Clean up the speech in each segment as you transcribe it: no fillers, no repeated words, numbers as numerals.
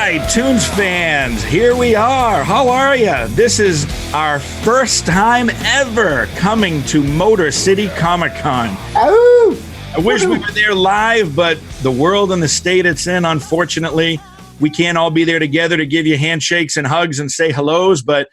right, Toonz fans, here we are. How are you? This is our first time ever coming to Motor City Comic Con. Oh! I wish we were there live, but the world and the state it's in, unfortunately, we can't all be there together to give you handshakes and hugs and say hellos, but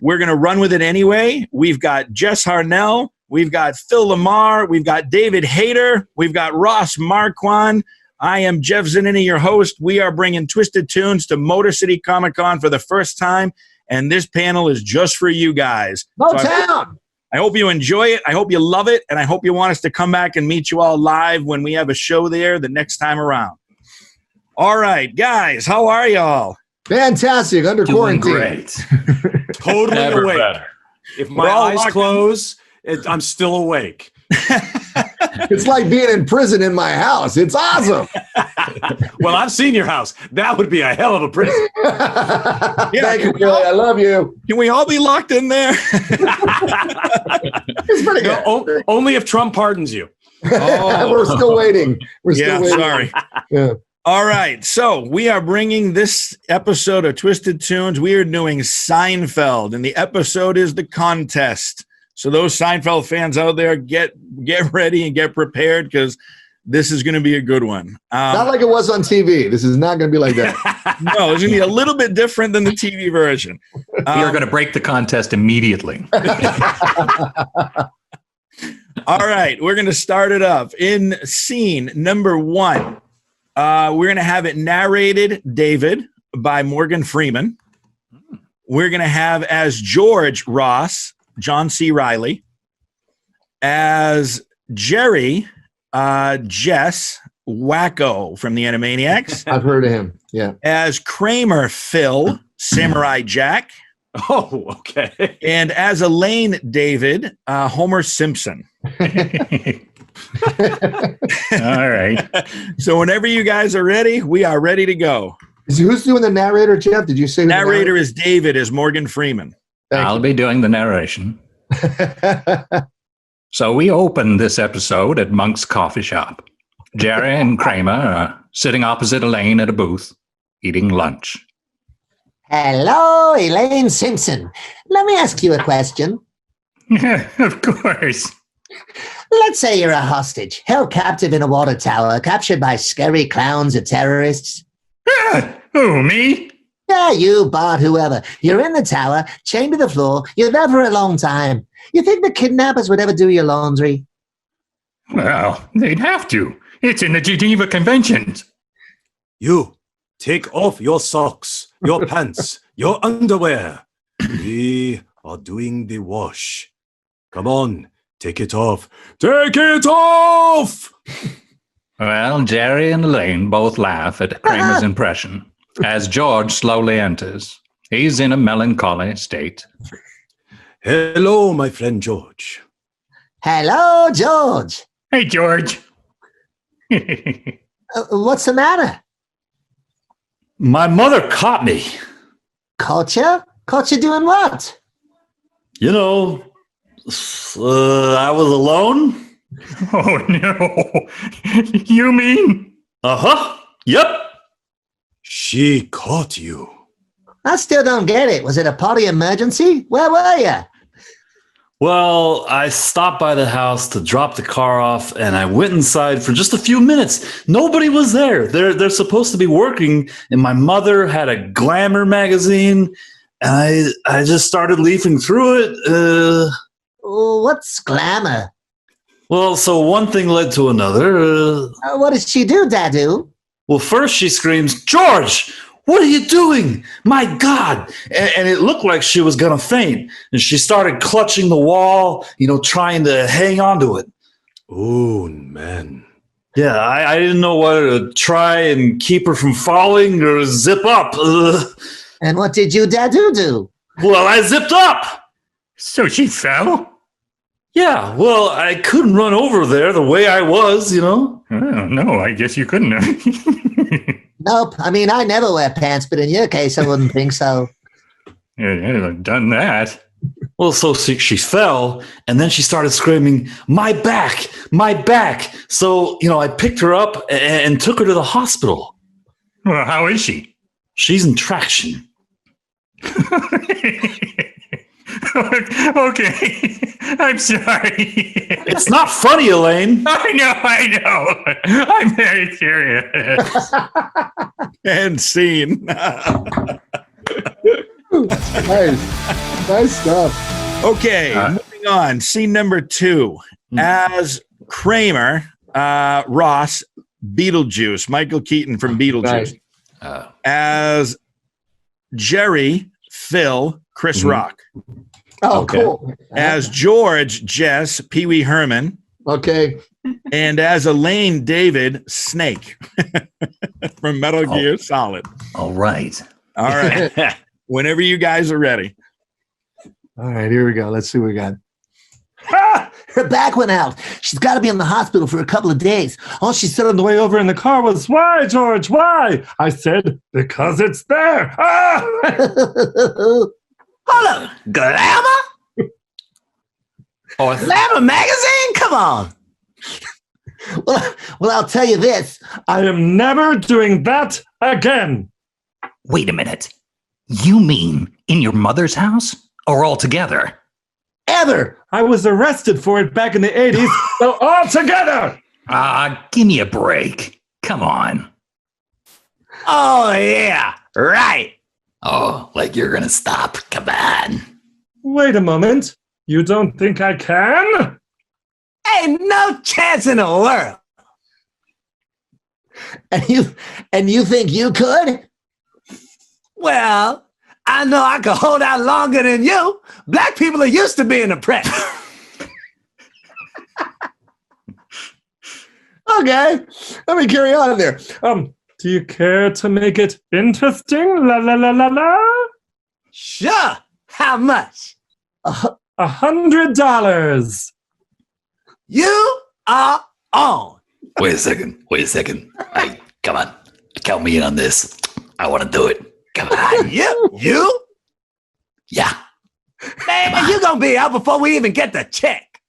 we're going to run with it anyway. We've got Jess Harnell, we've got Phil LaMarr, we've got David Hayter, we've got Ross Marquand. I am Jeff Zanini, your host. We are bringing Twisted Toonz to Motor City Comic Con for the first time, and this panel is just for you guys. Motown! I hope you enjoy it. I hope you love it, and I hope you want us to come back and meet you all live when we have a show there the next time around. All right, guys, how are y'all? Fantastic. Under Doing quarantine. great. Totally Never awake. better. If my eyes close, I'm still awake. It's like being in prison in my house. It's awesome. Well, I've seen your house. That would be a hell of a prison. Thank you, Billy. I love you. Can we all be locked in there? It's pretty good. No, only if Trump pardons you. Oh. We're still waiting. We're still waiting. Sorry. Yeah. All right, so we are bringing this episode of Twisted Toonz. We are doing Seinfeld, and the episode is The Contest. So those Seinfeld fans out there, get ready and get prepared because this is going to be a good one. Not like it was on TV. This is not going to be like that. No, it's going to be a little bit different than the TV version. We are going to break the contest immediately. All right, we're going to start it up. In scene number 1, we're going to have it narrated, David, by Morgan Freeman. We're going to have as George Ross, John C. Reilly. As Jerry, Jess Wacko from the Animaniacs. I've heard of him. Yeah. As Kramer, Phil, Samurai Jack. Oh, okay. And as Elaine, David, Homer Simpson. All right. So whenever you guys are ready, we are ready to go. Who's doing the narrator, Jeff? Did you say who the Narrator is David, as Morgan Freeman. I'll be doing the narration. So we open this episode at Monk's coffee shop. Jerry and Kramer are sitting opposite Elaine at a booth, eating lunch. Hello, Elaine Simpson. Let me ask you a question. Yeah, of course. Let's say you're a hostage, held captive in a water tower, captured by scary clowns or terrorists. Who, me? Yeah, you, Bart, whoever. You're in the tower, chained to the floor. You're there for a long time. You think the kidnappers would ever do your laundry? Well, they'd have to. It's in the Geneva Conventions. You, take off your socks, your pants, your underwear. We are doing the wash. Come on, take it off. Take it off! Well, Jerry and Elaine both laugh at Kramer's impression as George slowly enters. He's in a melancholy state. Hello, my friend George. Hello, George. Hey, George. What's the matter? My mother caught me. Caught you? Caught you doing what? You know, I was alone. Oh, no. You mean? Uh-huh. Yep. She caught you. I still don't get it. Was it a party emergency? Where were you? Well, I stopped by the house to drop the car off, and I went inside for just a few minutes. Nobody was there. They're supposed to be working, and my mother had a glamour magazine, and I just started leafing through it. What's glamour? Well, so one thing led to another. What did she do, Dadu? Well, first she screams, "George, what are you doing? My God!" And it looked like she was going to faint. And she started clutching the wall, trying to hang on to it. Oh, man. Yeah, I didn't know whether to try and keep her from falling or zip up. And what did you, Dadu, do? Well, I zipped up. So she fell? Yeah, well, I couldn't run over there the way I was, Oh, no, I guess you couldn't have. Nope. I mean, I never wear pants, but in your case, I wouldn't think so. Yeah, I've done that. Well, so she fell, and then she started screaming, my back, my back. So, I picked her up and took her to the hospital. Well, how is she? She's in traction. Okay. I'm sorry. It's not funny, Elaine. I know. I'm very curious. And scene. Nice stuff. Okay, moving on. Scene number 2. As Kramer, Ross, Beetlejuice, Michael Keaton from Beetlejuice. Right. As Jerry, Phil, Chris Rock. Oh, Okay. cool. As George, Jess, Pee Wee Herman. Okay. And as Elaine, David, Snake from Metal Gear Solid. All right. All right. Whenever you guys are ready. All right, here we go. Let's see what we got. Her back went out. She's got to be in the hospital for a couple of days. All she said On the way over in the car was, "Why, George? Why?" I said, "Because it's there." Ah! Hold up. Glamour? Glamour magazine? Come on. Well, I'll tell you this. I am never doing that again. Wait a minute. You mean in your mother's house or altogether? Ever. I was arrested for it back in the 80s, so all together. Give me a break. Come on. Oh, yeah. Right. Oh, like you're going to stop. Come on. Wait a moment. You don't think I can? Ain't no chance in the world. And you think you could? Well, I know I could hold out longer than you. Black people are used to being oppressed. Okay. Let me carry on there. Do you care to make it interesting? La la la la la. Sure. How much? $100. You are on. Wait a second. Hey, come on. Count me in on this. I want to do it. Come on. You? Yeah. Man, you gonna be out before we even get the check.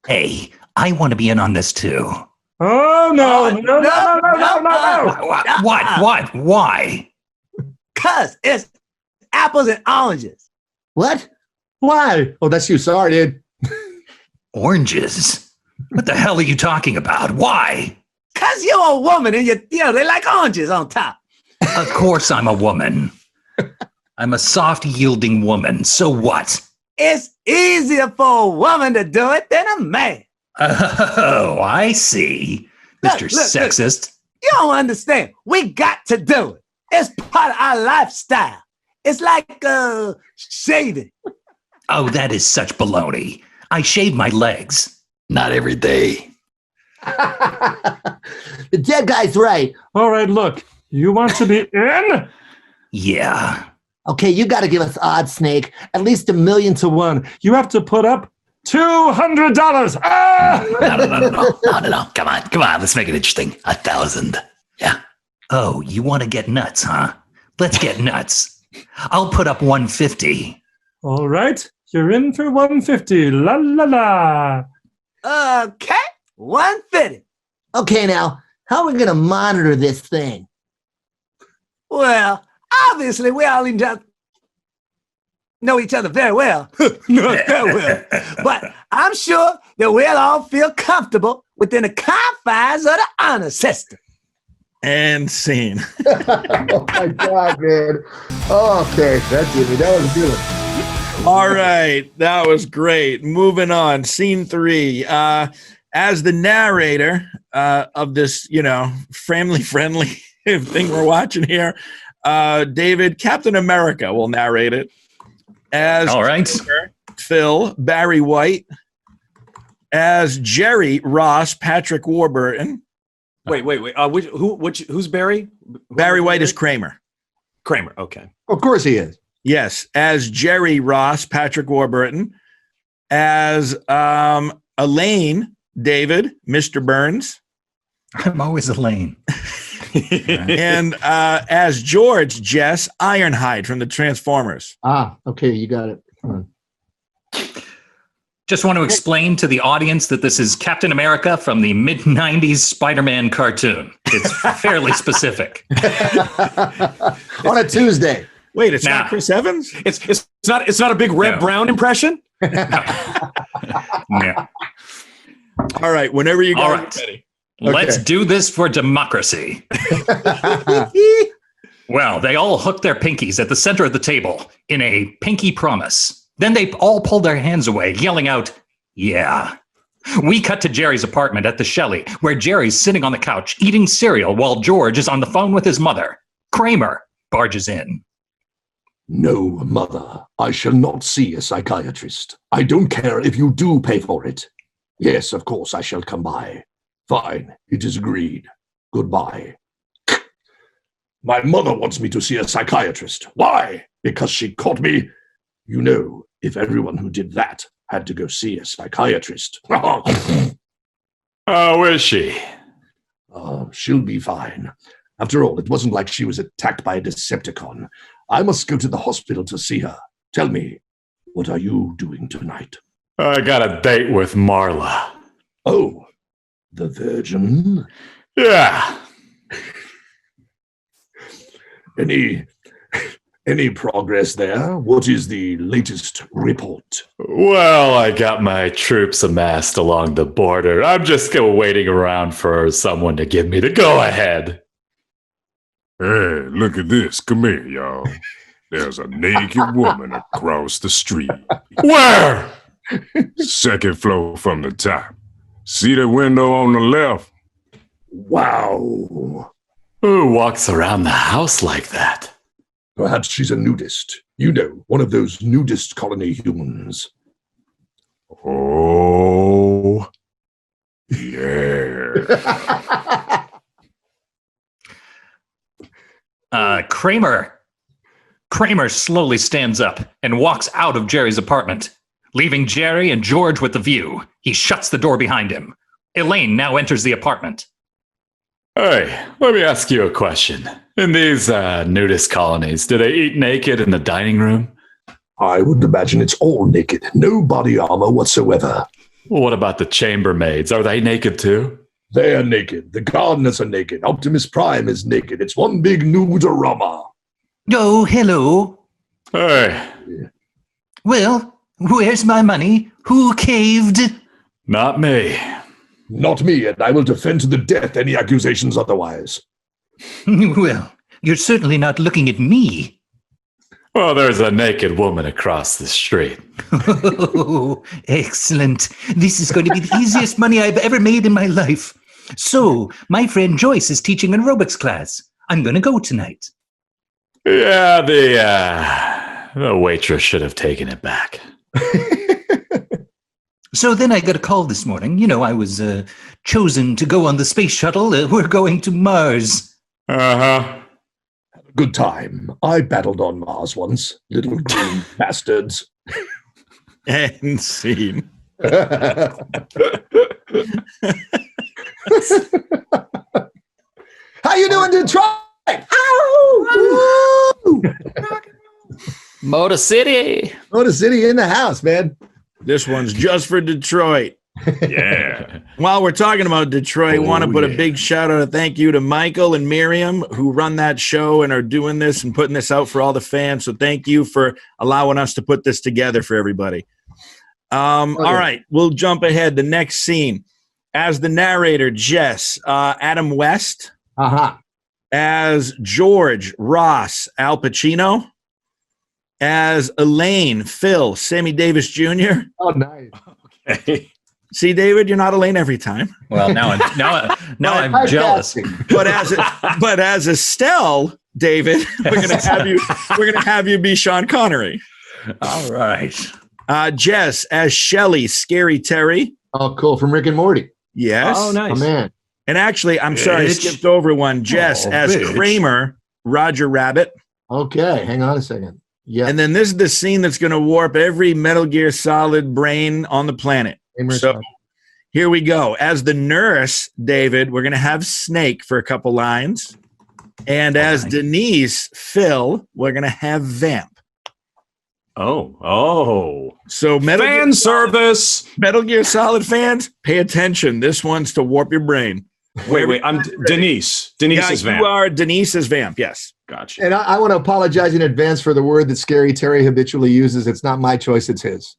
Hey, I want to be in on this too. Oh, no. No. What? Why? 'Cause it's apples and oranges. What? Why? Oh, that's you. Sorry, dude. Oranges? What the hell are you talking about? Why? 'Cause you're a woman and they like oranges on top. Of course I'm a woman. I'm a soft, yielding woman. So what? It's easier for a woman to do it than a man. Oh, I see. Mr. Look. Sexist. You don't understand. We got to do it. It's part of our lifestyle. It's like shaving. Oh, that is such baloney. I shave my legs. Not every day. The dead guy's right. All right, look. You want to be in? Yeah. Okay, you got to give us odds, Snake. At least 1,000,000 to 1. You have to put up $200. Ah! No. Come on. Let's make it interesting. 1,000. Yeah. Oh, you want to get nuts, huh? Let's get nuts. I'll put up 150. All right. You're in for 150. La la la. Okay, 150. Okay, now, how are we going to monitor this thing? Well, obviously, we all know each other very well. Not that well. But I'm sure that we'll all feel comfortable within the confines of the honor system. And scene. Oh, my God, man. Okay. That's it. That was a good one. All right. That was great. Moving on. Scene 3. As the narrator of this, family-friendly thing we're watching here, David, Captain America will narrate it. As All right. Phil, Barry White. As Jerry, Ross, Patrick Warburton. Wait. Who's Barry? Barry White is Kramer. Kramer. Okay. Of course he is. Yes. As Jerry, Ross, Patrick Warburton. As Elaine, David, Mr. Burns. I'm always Elaine. And as George, Jess, Ironhide from the Transformers. Ah, okay. You got it. Hold on. Just want to explain to the audience that this is Captain America from the mid-90s Spider-Man cartoon. It's fairly specific. On a Tuesday. Wait, it's not Chris Evans? It's not a big Red Brown impression? Yeah. All right, whenever you guys are ready. Let's do this for democracy. Well, they all hooked their pinkies at the center of the table in a pinky promise. Then they all pulled their hands away, yelling out, "Yeah." We cut to Jerry's apartment at the Shelley, where Jerry's sitting on the couch eating cereal while George is on the phone with his mother. Kramer barges in. No, Mother, I shall not see a psychiatrist. I don't care if you do pay for it. Yes, of course, I shall come by. Fine, it is agreed. Goodbye. My mother wants me to see a psychiatrist. Why? Because she caught me. You know, if everyone who did that had to go see a psychiatrist. How is she? She'll be fine. After all, it wasn't like she was attacked by a Decepticon. I must go to the hospital to see her. Tell me, what are you doing tonight? I got a date with Marla. Oh, the Virgin? Yeah. Any progress there? What is the latest report? Well, I got my troops amassed along the border. I'm just waiting around for someone to give me the go-ahead. Hey, look at this. Come here, y'all. There's a naked woman across the street. Where? Second floor from the top. See the window on the left? Wow. Who walks around the house like that? Perhaps she's a nudist. You know, one of those nudist colony humans. Oh, yeah. Kramer slowly stands up and walks out of Jerry's apartment, leaving Jerry and George with the view. He shuts the door behind him. Elaine now enters the apartment. Hey, let me ask you a question. In these nudist colonies, do they eat naked in the dining room? I would imagine it's all naked. No body armor whatsoever. What about the chambermaids? Are they naked too? They are naked. The gardeners are naked. Optimus Prime is naked. It's one big nude-a-rama. Oh, hello. Hey. Well, where's my money? Who caved? Not me. Not me, and I will defend to the death any accusations otherwise. Well, you're certainly not looking at me. Well, there's a naked woman across the street. Oh, excellent. This is going to be the easiest money I've ever made in my life. So, my friend Joyce is teaching an aerobics class. I'm going to go tonight. Yeah, the waitress should have taken it back. So then I got a call this morning. You know, I was chosen to go on the space shuttle. We're going to Mars. Uh-huh. Good time. I battled on Mars once. Little green bastards. And scene. How you doing, Detroit? Ow! Motor City. Motor City in the house, man. This one's just for Detroit. Yeah. While we're talking about Detroit, want to put a big shout out, a thank you to Michael and Miriam who run that show and are doing this and putting this out for all the fans. So thank you for allowing us to put this together for everybody. All right, we'll jump ahead. The next scene. As the narrator, Jess, Adam West. Uh-huh. As George, Ross, Al Pacino. As Elaine, Phil, Sammy Davis Jr. Oh, nice. Okay. See, David, you're not Elaine every time. Well, now I'm jealous. But as Estelle, David, we're gonna have you be Sean Connery. All right. Jess as Shelley, Scary Terry. Oh, cool. From Rick and Morty. Yes. Oh, nice. Oh, man. And actually, I'm sorry, I skipped over one. Jess as Kramer, Roger Rabbit. Okay, hang on a second. Yeah. And then this is the scene that's going to warp every Metal Gear Solid brain on the planet. So here we go. As the nurse, David, we're going to have Snake for a couple lines. And as Denise, Phil, we're going to have Vamp. Oh. So Fan service. Metal Gear Solid fans, pay attention. This one's to warp your brain. Wait. I'm Denise. Denise is Vamp. You are Denise is Vamp, yes. Gotcha. And I want to apologize in advance for the word that Scary Terry habitually uses. It's not my choice, it's his.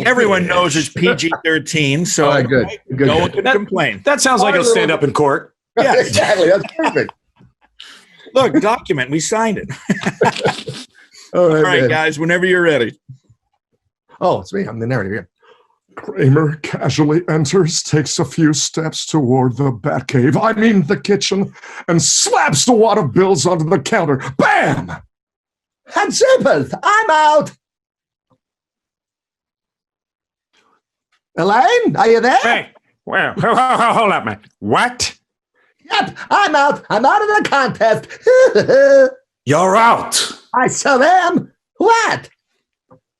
Everyone knows it's PG-13, so all right, good. No one can complain. That sounds like it'll stand up in court. Yeah, exactly. That's perfect. Look, document. We signed it. All All right, man. guys, whenever you're ready. Oh, it's me. I'm the narrator here. Kramer casually enters, takes a few steps toward the Batcave, I mean the kitchen, and slaps the wad of bills onto the counter. Bam! And Zippers, I'm out. Elaine, are you there? Hey, well, hold up, man. What? Yep, I'm out. I'm out of the contest. You're out. I sure am. What?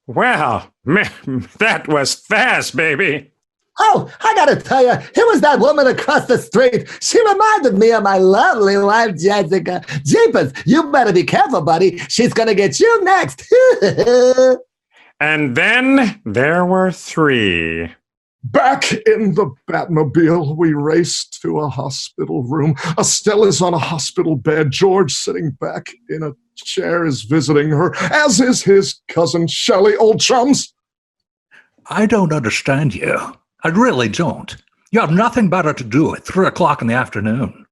Well, that was fast, baby. Oh, I gotta tell you, it was that woman across the street. She reminded me of my lovely wife, Jessica. Jeepers, you better be careful, buddy. She's gonna get you next. And then there were 3. Back in the Batmobile, we raced to a hospital room. Estelle is on a hospital bed. George, sitting back in a chair, is visiting her, as is his cousin Shelley. Old chums. I don't understand you. I really don't. You have nothing better to do at 3 o'clock in the afternoon.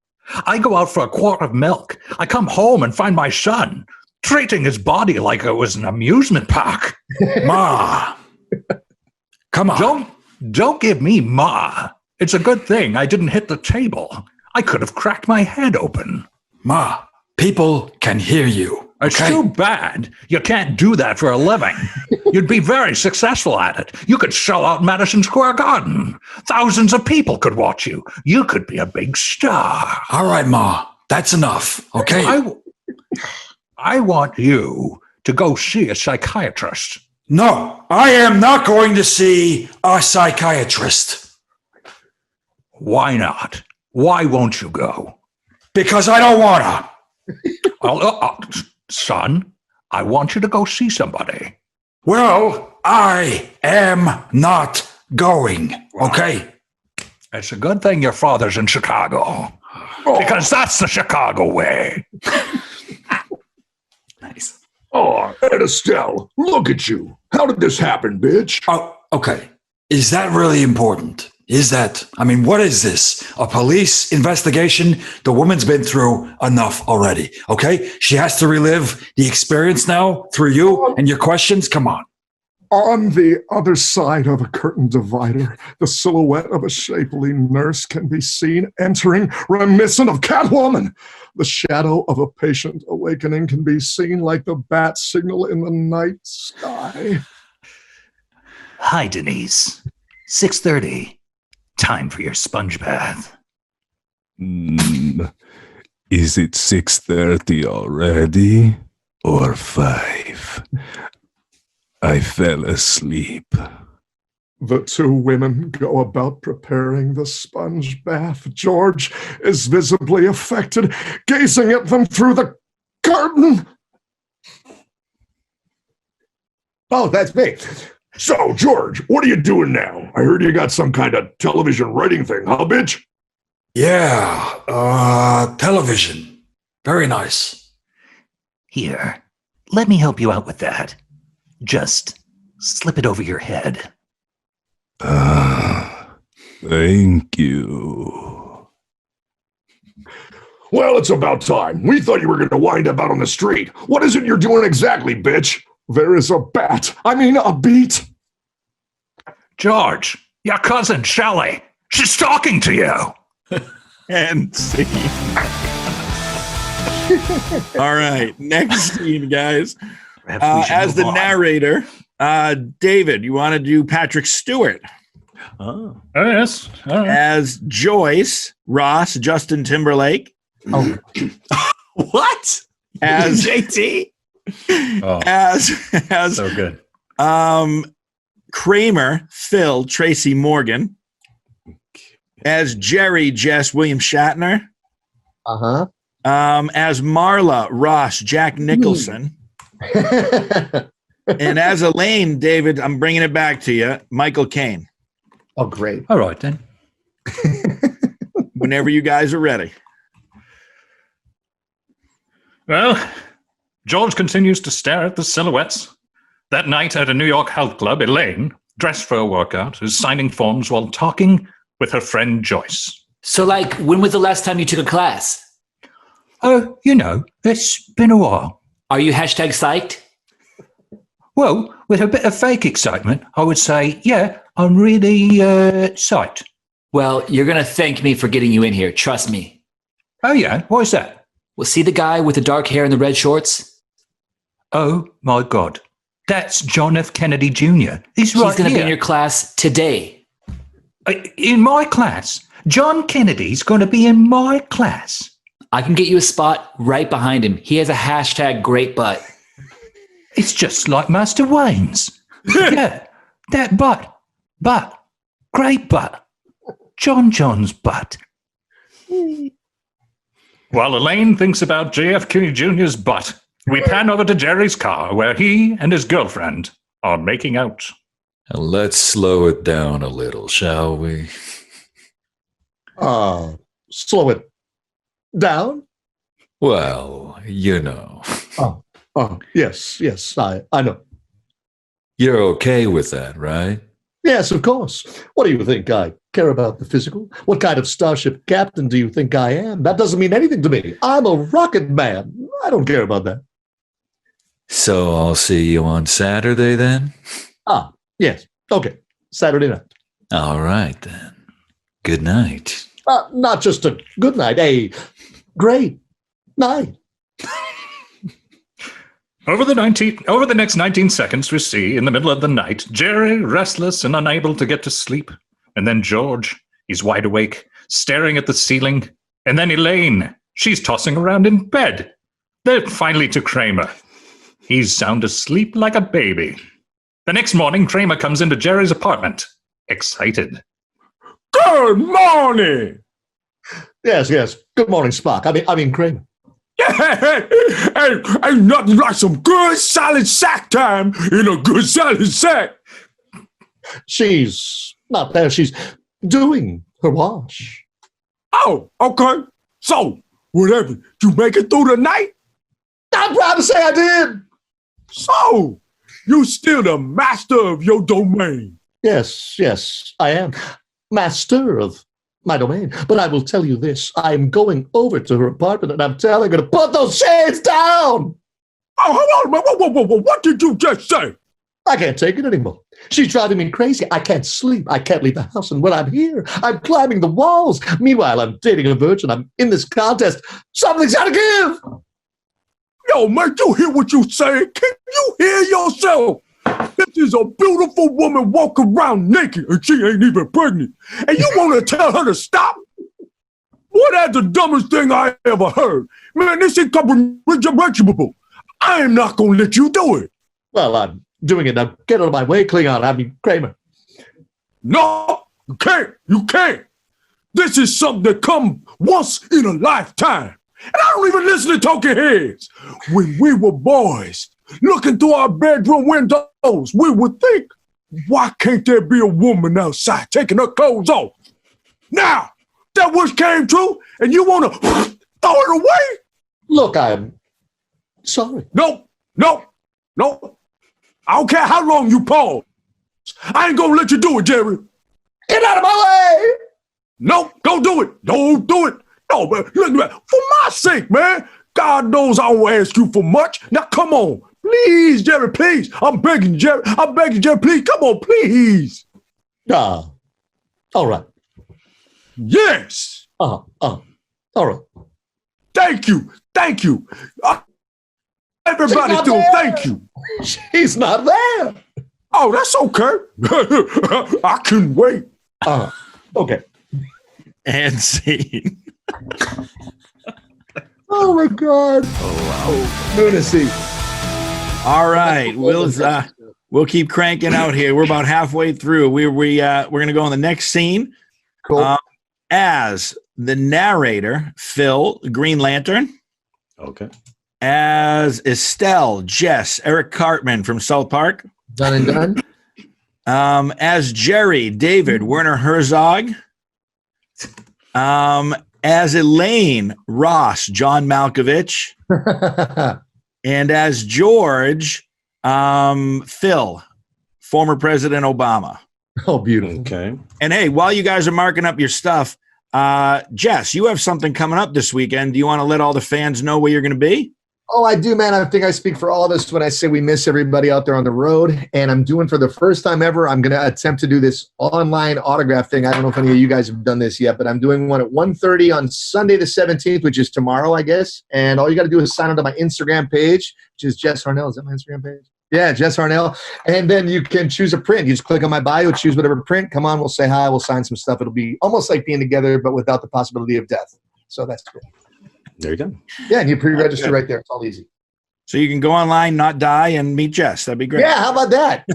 I go out for a quart of milk. I come home and find my son treating his body like it was an amusement park. Ma. Come on. Don't give me Ma. It's a good thing I didn't hit the table. I could have cracked my head open. Ma, people can hear you. It's Okay? too bad you can't do that for a living. You'd be very successful at it. You could sell out Madison Square Garden. Thousands of people could watch you. You could be a big star. All right, Ma. That's enough. Okay? I want you to go see a psychiatrist. No, I am not going to see a psychiatrist. Why not? Why won't you go? Because I don't want to. Son, I want you to go see somebody. Well, I am not going. Okay? It's a good thing your father's in Chicago. Because that's the Chicago way. Nice. Oh, Ed Estelle, look at you. How did this happen, bitch? Oh, okay. Is that really important? What is this? A police investigation? The woman's been through enough already, okay? She has to relive the experience now through you and your questions? Come on. On the other side of a curtain divider, the silhouette of a shapely nurse can be seen entering, reminiscent of Catwoman. The shadow of a patient awakening can be seen like the bat signal in the night sky. Hi, Denise. 6:30. Time for your sponge bath. Is it 6:30 already? Or 5? I fell asleep. The 2 women go about preparing the sponge bath. George is visibly affected, gazing at them through the curtain. Oh, that's me. So, George, what are you doing now? I heard you got some kind of television writing thing, huh, bitch? Yeah, television. Very nice. Here, let me help you out with that. Just slip it over your head. Thank you. Well, it's about time. We thought you were going to wind up out on the street. What is it you're doing exactly, bitch? There is a beat. George, your cousin Shelley, she's talking to you. And see. All right, next scene, guys. As the narrator, David, you want to do Patrick Stewart? Oh, yes. All right. As Joyce, Ross, Justin Timberlake. Oh. What? As JT? As So good. Kramer, Phil, Tracy Morgan. As Jerry, Jess, William Shatner. Uh-huh. As Marla, Ross, Jack Nicholson. And as Elaine, David, I'm bringing it back to you. Michael Caine. Oh, great. All right, then. Whenever you guys are ready. Well, George continues to stare at the silhouettes. That night at a New York health club, Elaine, dressed for a workout, is signing forms while talking with her friend Joyce. So, like, when was the last time you took a class? Oh, it's been a while. Are you hashtag psyched? Well, with a bit of fake excitement, I would say, yeah, I'm really psyched. Well, you're going to thank me for getting you in here. Trust me. Oh, yeah? Why is that? Well, see the guy with the dark hair and the red shorts? Oh, my God. That's John F. Kennedy Jr. He's right He's going to be here. in your class today. In my class? John Kennedy's going to be in my class. I can get you a spot right behind him. He has a hashtag great butt. It's just like Master Wayne's. Yeah, that butt. Great butt. John's butt. While Elaine thinks about JFK Jr.'s butt, we pan over to Jerry's car where he and his girlfriend are making out. Let's slow it down a little, shall we? Slow it down? Well, you know. Yes, I know. You're okay with that, right? Yes, of course. What do you think? I care about the physical? What kind of starship captain do you think I am? That doesn't mean anything to me. I'm a rocket man. I don't care about that. So I'll see you on Saturday then? Yes. Okay. Saturday night. All right then. Good night. Not just a good night, a great night. Over the next 19 seconds, we see, in the middle of the night, Jerry, restless and unable to get to sleep. And then George, he's wide awake, staring at the ceiling. And then Elaine, she's tossing around in bed. Then finally to Kramer. He's sound asleep like a baby. The next morning, Kramer comes into Jerry's apartment, excited. Good morning. Yes. Good morning, Spock. I mean Kramer. Ain't nothing like some good solid sack time in a good solid sack. She's not there. She's doing her wash. Oh, okay. So, whatever, you make it through the night? I'm proud to say I did. So, you still the master of your domain. Yes, I am. Master of my domain. But I will tell you this. I'm going over to her apartment and I'm telling her to put those shades down. Oh, hold on a minute. Whoa. What did you just say? I can't take it anymore. She's driving me crazy. I can't sleep. I can't leave the house. And when I'm here, I'm climbing the walls. Meanwhile, I'm dating a virgin. I'm in this contest. Something's got to give. Yo, man, you hear what you saying? Can you hear yourself? This is a beautiful woman walking around naked and she ain't even pregnant. And you want to tell her to stop? Boy, that's the dumbest thing I ever heard. Man, this is incomprehensible. I am not going to let you do it. Well, I'm doing it. Now get out of my way, Klingon. I mean, Kramer. No, you can't. You can't. This is something that comes once in a lifetime. And I don't even listen to talking heads. When we were boys, looking through our bedroom windows, we would think, why can't there be a woman outside taking her clothes off? Now, that wish came true, and you want to throw it away? Look, I'm sorry. No. I don't care how long you pause. I ain't going to let you do it, Jerry. Get out of my way! No, don't do it. Don't do it. No, man, look, for my sake, man. God knows I won't ask you for much. Now, come on. Please, Jerry, please. I'm begging, Jerry. Please. Come on, please. All right. Yes. All right. Thank you. Everybody do. Thank you. She's not there. Oh, that's okay. I can wait. Okay. And scene. Oh my God. Oh wow. Lunacy. All right. We'll keep cranking out here. We're about halfway through. We're gonna go on the next scene. Cool. As the narrator, Phil, Green Lantern. Okay. As Estelle, Jess, Eric Cartman from South Park. Done and done. As Jerry, David, Werner Herzog. As Elaine, Ross, John Malkovich. And as George, Phil, former President Obama. Oh, beautiful. Okay. And hey, while you guys are marking up your stuff, Jess, you have something coming up this weekend. Do you want to let all the fans know where you're going to be? Oh, I do, man. I think I speak for all of us when I say we miss everybody out there on the road. And I'm doing, for the first time ever, I'm going to attempt to do this online autograph thing. I don't know if any of you guys have done this yet, but I'm doing one at 1:30 on Sunday the 17th, which is tomorrow, I guess. And all you got to do is sign up to my Instagram page, which is Jess Harnell. Is that my Instagram page? Yeah, Jess Harnell. And then you can choose a print. You just click on my bio, choose whatever print. Come on, we'll say hi. We'll sign some stuff. It'll be almost like being together, but without the possibility of death. So that's cool. There you go. Yeah, and you pre-register right there. It's all easy. So you can go online, not die, and meet Jess. That'd be great. Yeah, how about that?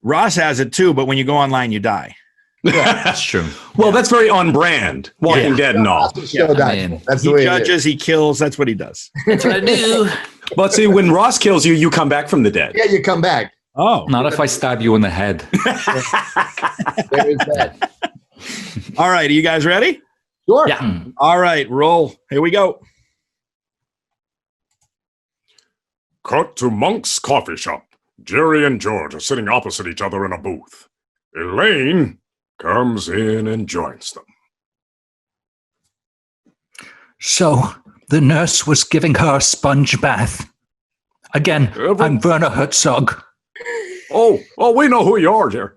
Ross has it too, but when you go online, you die. That's true. Well, that's very on brand. Walking Dead and all. That's the He way judges, he kills. That's what he does. That's what I do. But see, when Ross kills you, you come back from the dead. Yeah, you come back. Oh. Not if I stab you in the head. There is that. All right. Are you guys ready? Sure. Yeah. All right. Roll. Here we go. Cut to Monk's coffee shop. Jerry and George are sitting opposite each other in a booth. Elaine comes in and joins them. So the nurse was giving her a sponge bath. Again, I'm Werner Herzog. Oh, we know who you are, Jerry.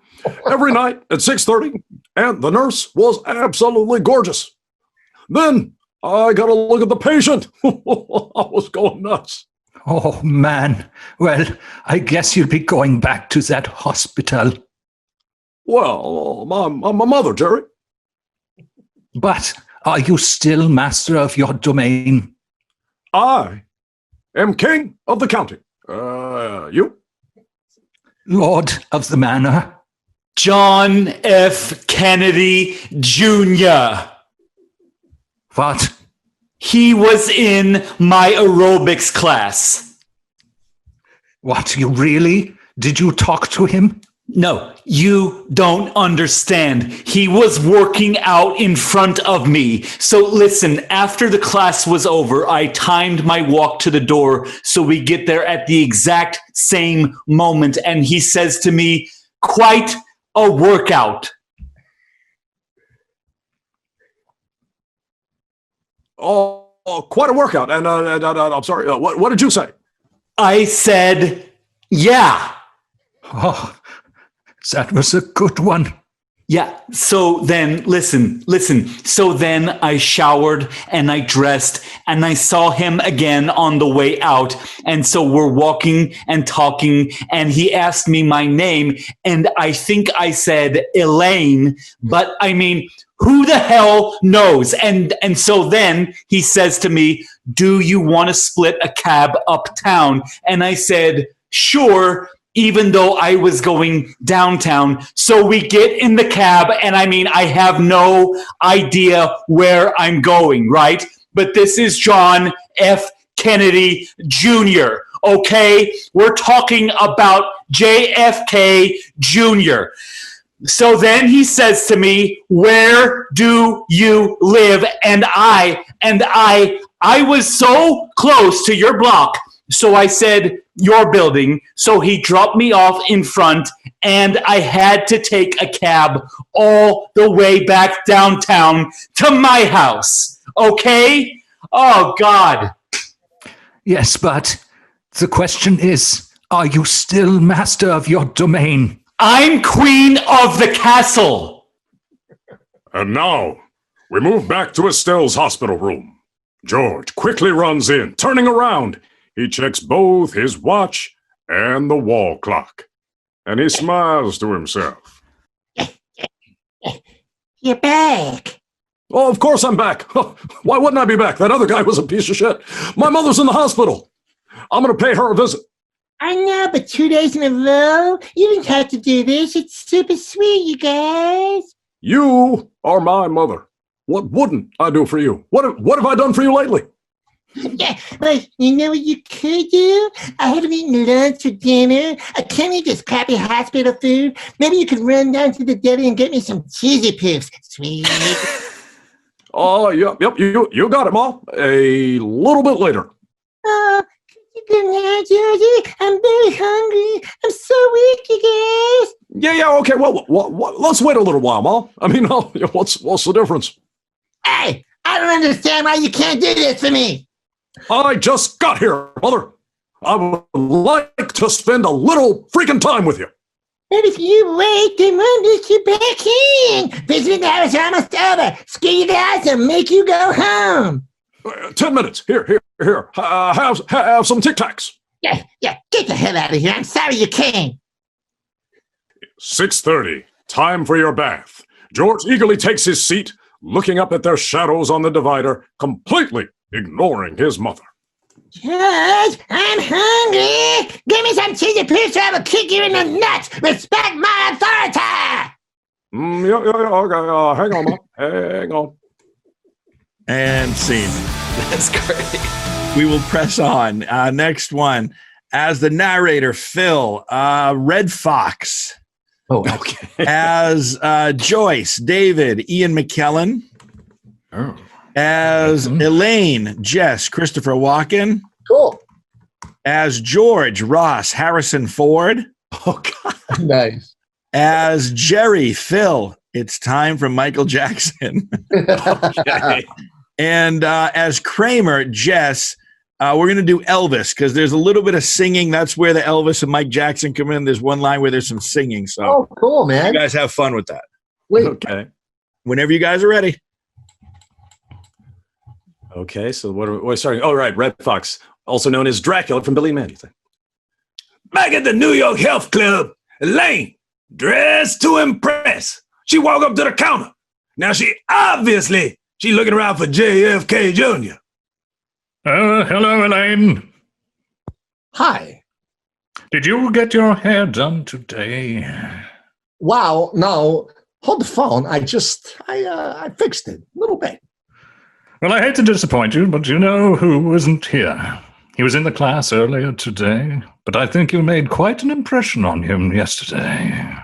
Every night at 6:30, and the nurse was absolutely gorgeous. Then I got a look at the patient. I was going nuts. Oh, man. Well, I guess you'll be going back to that hospital. Well, my mother, Jerry. But are you still master of your domain? I am king of the county. You? Lord of the manor? John F. Kennedy Jr. What? He was in my aerobics class. What, you really? Did you talk to him? No, you don't understand. He was working out in front of me. So listen, after the class was over, I timed my walk to the door so we get there at the exact same moment. And he says to me, quite a workout. Oh, quite a workout. And I'm sorry, what did you say? I said, yeah. Oh, that was a good one. Yeah. So then, listen. So then I showered and I dressed and I saw him again on the way out. And so we're walking and talking and he asked me my name and I think I said Elaine, but I mean, who the hell knows? And so then he says to me, do you want to split a cab uptown? And I said, sure. Even though I was going downtown. So we get in the cab, and I mean, I have no idea where I'm going, right? But this is John F. Kennedy Jr., okay? We're talking about JFK Jr. So then he says to me, where do you live? And I was so close to your block. So I said, your building. So he dropped me off in front and I had to take a cab all the way back downtown to my house. Okay? Oh, God. Yes, but the question is, are you still master of your domain? I'm queen of the castle. And now we move back to Estelle's hospital room. George quickly runs in, turning around. He checks both his watch and the wall clock. And he smiles to himself. You're back. Oh, of course I'm back. Why wouldn't I be back? That other guy was a piece of shit. My mother's in the hospital. I'm going to pay her a visit. I know, but 2 days in a row? You didn't have to do this. It's super sweet, you guys. You are my mother. What wouldn't I do for you? What have I done for you lately? Yeah, but you know what you could do? I haven't eaten lunch or dinner. Can't eat this crappy hospital food. Maybe you could run down to the deli and get me some cheesy poofs. Sweet. Oh, yep, you got it, Ma. A little bit later. Oh, you good now, Georgie? I'm very hungry. I'm so weak, you guys. Yeah, okay. Well, let's wait a little while, Ma. I mean, what's the difference? Hey, I don't understand why you can't do this for me. I just got here, Mother. I would like to spend a little freaking time with you. But if you wait, they won't let you back in. Visiting hours are almost over. Screw you guys and make you go home. 10 minutes. Here. Have some Tic Tacs. Yeah, get the hell out of here. I'm sorry you came. 6:30. Time for your bath. George eagerly takes his seat, looking up at their shadows on the divider, completely ignoring his mother. George, I'm hungry. Give me some cheesy pizza or I will kick you in the nuts. Respect my authority. Yeah, okay. Hang on, Mom. Hang on. And scene. That's great. We will press on. Next one. As the narrator, Phil, Red Fox. Oh, okay. As Joyce, David, Ian McKellen. Oh. As Elaine, Jess, Christopher Walken. Cool. As George, Ross, Harrison Ford. Oh, God. Nice. As Jerry, Phil, it's time for Michael Jackson. Okay. And as Kramer, Jess, we're going to do Elvis because there's a little bit of singing. That's where the Elvis and Mike Jackson come in. There's one line where there's some singing. So, oh, cool, man. You guys have fun with that. Wait. Okay. Whenever you guys are ready. Okay, so what are we starting? Oh, right, Red Fox, also known as Dracula from Billy and Mandy. Back at the New York Health Club, Elaine, dressed to impress. She walked up to the counter. Now she looking around for JFK Jr. Hello, Elaine. Hi. Did you get your hair done today? Wow, no. Hold the phone. I fixed it a little bit. Well, I hate to disappoint you, but you know who isn't here. He was in the class earlier today, but I think you made quite an impression on him yesterday.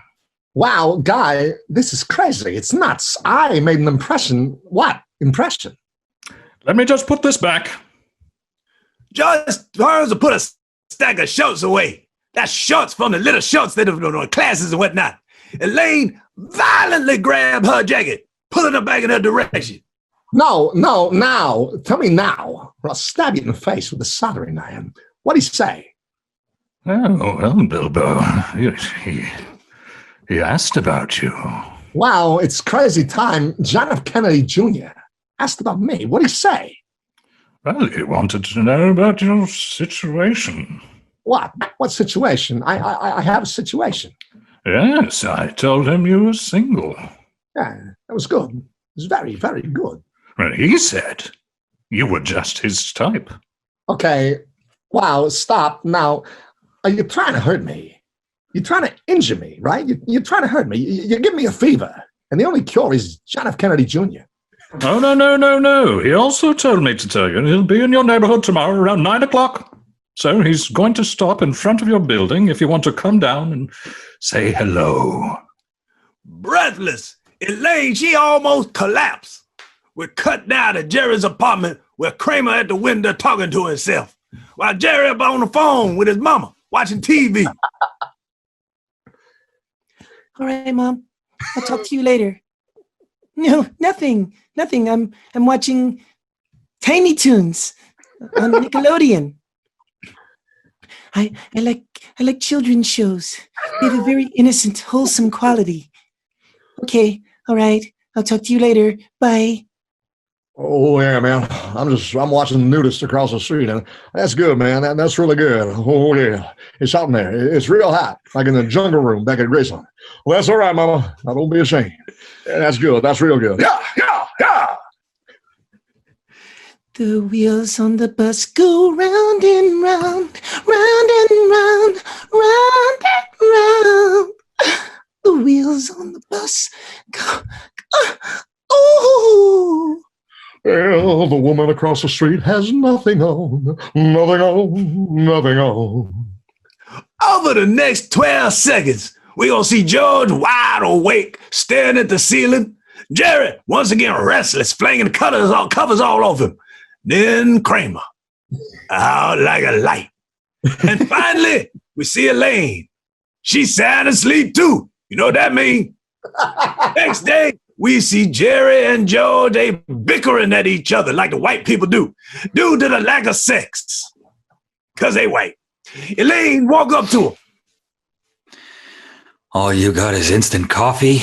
Wow, guy, this is crazy. It's nuts. I made an impression. What impression? Let me just put this back. Just hers to put a stack of shorts away. That's shorts from the little shorts that are classes and whatnot. Elaine violently grabbed her jacket, pulling her back in her direction. No, now. Tell me now, or I'll stab you in the face with a soldering iron. What'd he say? Oh, well, Bilbo, he asked about you. Wow, it's crazy time. John F. Kennedy Jr. asked about me. What'd he say? Well, he wanted to know about your situation. What? What situation? I have a situation. Yes, I told him you were single. Yeah, that was good. It was very, very good. Well, he said you were just his type. Okay. Wow, stop. Now, are you trying to hurt me? You're trying to injure me, right? You're trying to hurt me. You give me a fever. And the only cure is John F. Kennedy Jr. Oh, no. He also told me to tell you he'll be in your neighborhood tomorrow around 9 o'clock. So he's going to stop in front of your building if you want to come down and say hello. Breathless, Elaine, she almost collapsed. We cut down to Jerry's apartment where Kramer at the window talking to himself, while Jerry up on the phone with his mama watching TV. All right, Mom. I'll talk to you later. No, nothing. I'm watching Tiny Toons on Nickelodeon. I like children's shows. They have a very innocent, wholesome quality. Okay, all right. I'll talk to you later. Bye. Oh yeah, man. I'm watching the nudist across the street, and that's good, man. That's really good. Oh yeah, it's out in there. It's real hot, like in the jungle room back at Graceland. Well, that's all right, Mama. Now don't be ashamed. Yeah, that's good. That's real good. Yeah. The wheels on the bus go round and round, round and round, round and round. The wheels on the bus go. Oh. Well, the woman across the street has nothing on, nothing on, nothing on. Over the next 12 seconds, we're going to see George wide awake, staring at the ceiling. Jerry, once again restless, flinging covers all over him. Then Kramer, out like a light. And finally, we see Elaine. She's sound asleep too. You know what that means? Next day, we see Jerry and George, they bickering at each other like the white people do, due to the lack of sex. Because they white. Elaine walk up to him. All you got is instant coffee?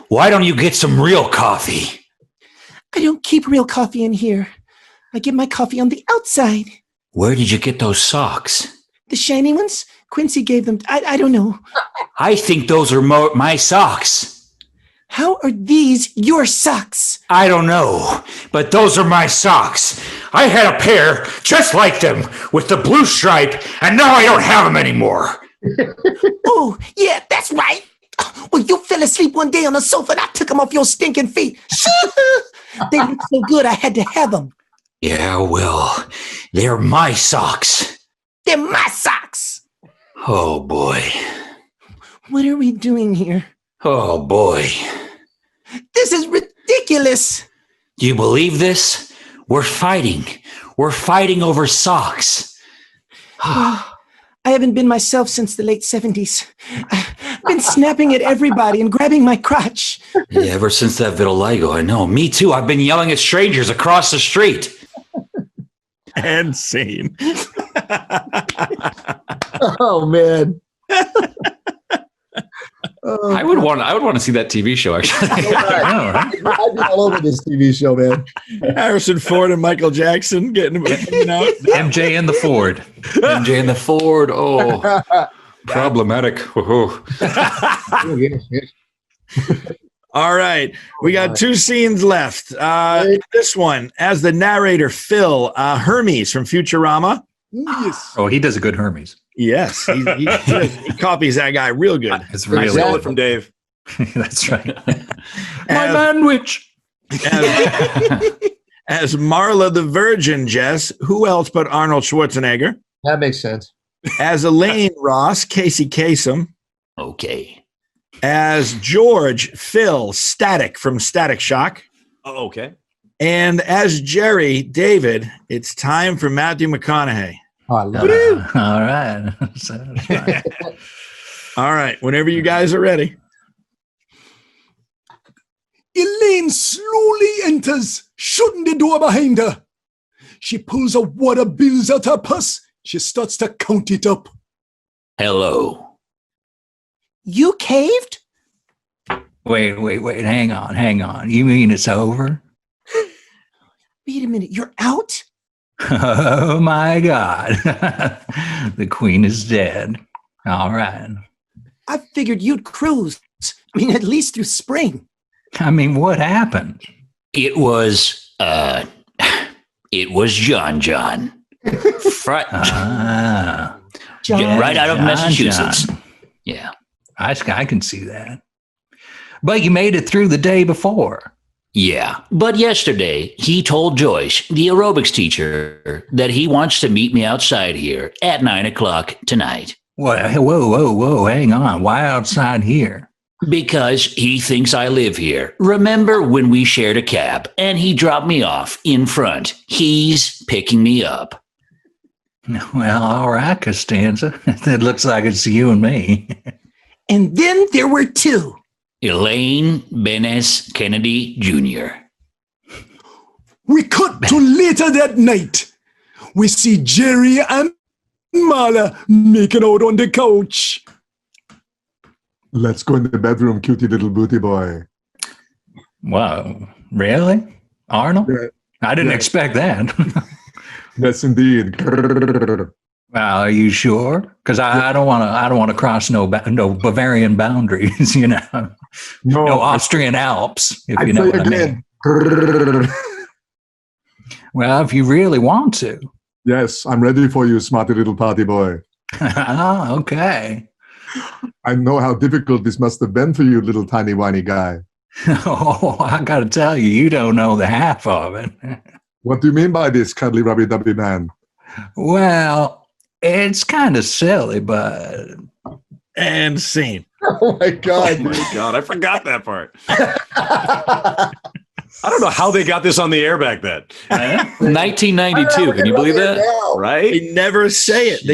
Why don't you get some real coffee? I don't keep real coffee in here. I get my coffee on the outside. Where did you get those socks? The shiny ones? Quincy gave them. I don't know. I think those are my socks. How are these your socks? I don't know, but those are my socks. I had a pair just like them with the blue stripe, and now I don't have them anymore. Oh, yeah, that's right. Well, you fell asleep one day on the sofa and I took them off your stinking feet. They look so good, I had to have them. Yeah, well, they're my socks. They're my socks. Oh, boy. What are we doing here? Oh, boy. This is ridiculous. Do you believe this? We're fighting. We're fighting over socks. I haven't been myself since the late 70s. I've been snapping at everybody and grabbing my crotch. Yeah, ever since that vitiligo, I know. Me too. I've been yelling at strangers across the street. And scene. Oh, man. I would want to see that TV show, actually. I'd be all over this TV show, man. Harrison Ford and Michael Jackson getting out. MJ and the Ford. MJ and the Ford. Oh, problematic. All right. We got two scenes left. This one, as the narrator, Phil, Hermes from Futurama. Yes. Oh, he does a good Hermes. Yes. He copies that guy real good. It's really Stole it from Dave. That's right. My manwich. As Marla the Virgin, Jess, who else but Arnold Schwarzenegger? That makes sense. As Elaine, Ross, Casey Kasem. Okay. As George, Phil, Static from Static Shock. Oh, okay. And as Jerry, David, it's time for Matthew McConaughey. Oh, I love it. All right. All right. Whenever you guys are ready. Elaine slowly enters, shutting the door behind her. She pulls a wad of bills out her purse. She starts to count it up. Hello. You caved? Wait. Hang on. You mean it's over? Wait a minute. You're out? Oh, my God. The queen is dead. All right. I figured you'd cruise. I mean, at least through spring. I mean, what happened? It was John. John, Right out of Massachusetts. John. Yeah. I can see that. But you made it through the day before. Yeah. But yesterday, he told Joyce, the aerobics teacher, that he wants to meet me outside here at 9:00 tonight. Whoa. Hang on. Why outside here? Because he thinks I live here. Remember when we shared a cab and he dropped me off in front? He's picking me up. Well, all right, Costanza. It looks like it's you and me. And then there were two. Elaine Benes Kennedy Jr. We cut to later that night. We see Jerry and Marla making out on the couch. Let's go in the bedroom, cutie little booty boy. Whoa, really? Arnold? Yeah. I didn't expect that. Yes, indeed. Well, are you sure? Because I don't want to cross no Bavarian boundaries, you know. No Austrian Alps, if you know what I mean. Well, if you really want to. Yes, I'm ready for you, smarty little party boy. Oh, okay. I know how difficult this must have been for you, little tiny whiny guy. Oh, I got to tell you, you don't know the half of it. What do you mean by this, cuddly rubby dubby man? Well, it's kind of silly, but... And scene. Oh my God. Oh my God, I forgot that part. I don't know how they got this on the air back then. 1992. Can you believe that? Right? They never say it.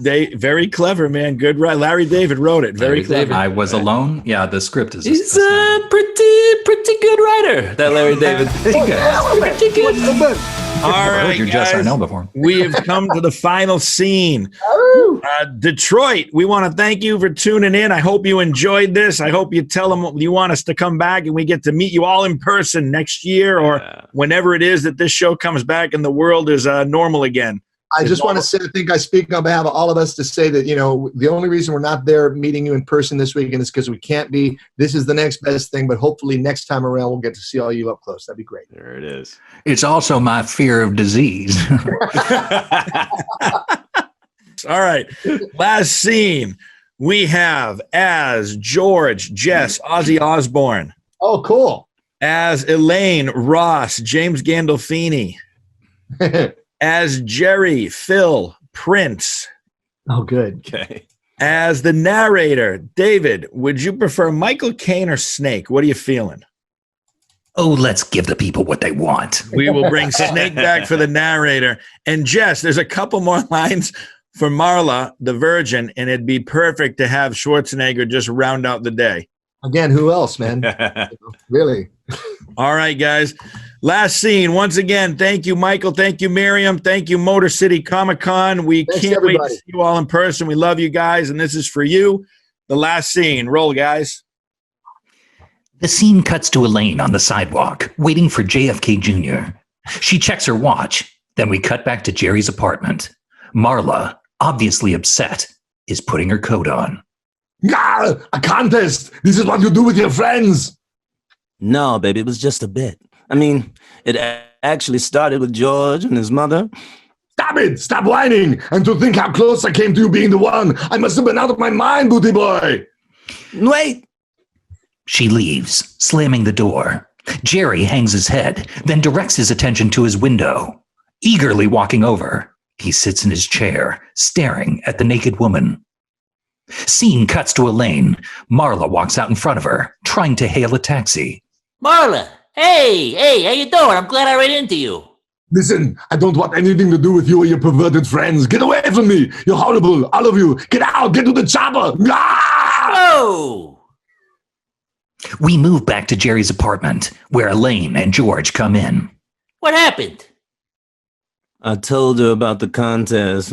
They very clever, man. Good, right? Larry David wrote it. Very clever. I was alone. Yeah, the script is. He's a pretty good writer. That Larry David. Pretty good. All right, You're Jess Harnell before. We have come to the final scene. Detroit, we want to thank you for tuning in. I hope you enjoyed this. I hope you tell them you want us to come back and we get to meet you all in person next year or whenever it is that this show comes back and the world is normal again. I just want to say, I think I speak on behalf of all of us to say that, you know, the only reason we're not there meeting you in person this weekend is because we can't be. This is the next best thing, but hopefully next time around we'll get to see all you up close. That'd be great. There it is. It's also my fear of disease. All right. Last scene. We have as George, Jess, Ozzy Osbourne. Oh, cool. As Elaine, Ross, James Gandolfini. As Jerry, Phil, Prince. Oh, good. Okay. As the narrator, David, would you prefer Michael Caine or Snake? What are you feeling? Oh, let's give the people what they want. We will bring Snake back for the narrator. And Jess, there's a couple more lines for Marla, the Virgin, and it'd be perfect to have Schwarzenegger just round out the day. Again, who else, man? Really? All right, guys. Last scene. Once again, thank you, Michael. Thank you, Miriam. Thank you, Motor City Comic-Con. We can't wait to see you all in person. We love you guys, and this is for you. The last scene. Roll, guys. The scene cuts to Elaine on the sidewalk, waiting for JFK Jr. She checks her watch. Then we cut back to Jerry's apartment. Marla, obviously upset, is putting her coat on. Ah, a contest! This is what you do with your friends! No, baby, it was just a bit. I mean, it actually started with George and his mother. Stop it! Stop whining! And to think how close I came to you being the one! I must have been out of my mind, booty boy! Wait! She leaves, slamming the door. Jerry hangs his head, then directs his attention to his window. Eagerly walking over, he sits in his chair, staring at the naked woman. Scene cuts to Elaine. Marla walks out in front of her, trying to hail a taxi. Marla, hey, how you doing? I'm glad I ran into you. Listen, I don't want anything to do with you or your perverted friends. Get away from me! You're horrible, all of you! Get out! Get to the chopper! Ah! Whoa! We move back to Jerry's apartment, where Elaine and George come in. What happened? I told her about the contest.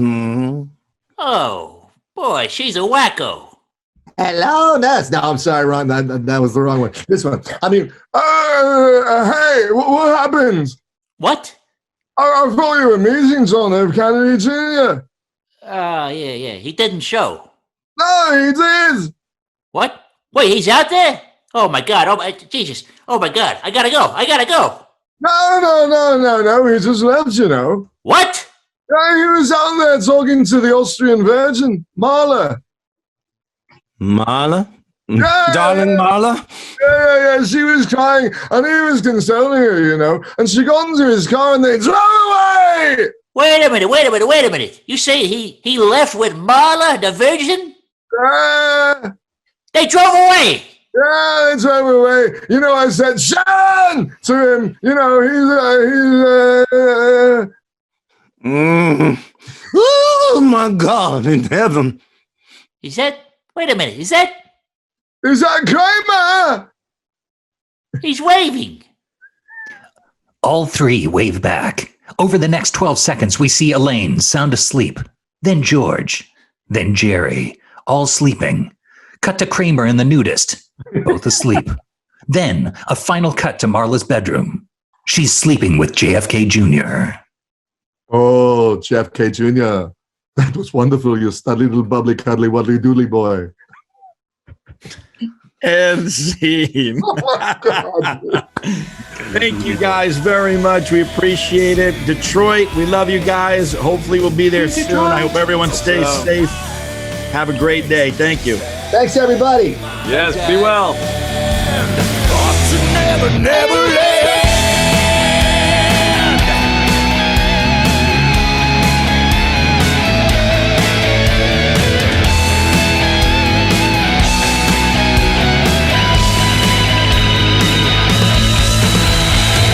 Oh, boy, she's a wacko. Hello, no, I'm sorry, wrong. That was the wrong one. This one. I mean, hey, what happens? What? I thought you were meetings on F. Kennedy Jr. Yeah. He didn't show. No, he did. What? Wait, he's out there? Oh my God! Jesus! Oh my God! I gotta go! No, he just left, you know. What? Yeah, he was out there talking to the Austrian Virgin, Marla. Marla? Yeah, Darling Marla? Yeah, she was crying, and he was consoling her, you know, and she got into his car and they drove away! Wait a minute. You say he left with Marla, the Virgin? Yeah. They drove away! Yeah, they drove away. You know, I said, Sharon! To him, you know, Oh, my God, in heaven. Wait a minute, is that Kramer? He's waving. All three wave back. Over the next 12 seconds, we see Elaine sound asleep, then George, then Jerry, all sleeping. Cut to Kramer and the nudist, both asleep. Then a final cut to Marla's bedroom. She's sleeping with JFK Jr. Oh, JFK Jr. That was wonderful, you studly little bubbly cuddly wuddly doodly boy. And scene. Thank you guys very much. We appreciate it. Detroit, we love you guys. Hopefully we'll be there soon. I hope everyone stays safe. Have a great day. Thank you. Thanks, everybody. Yes, be well. Never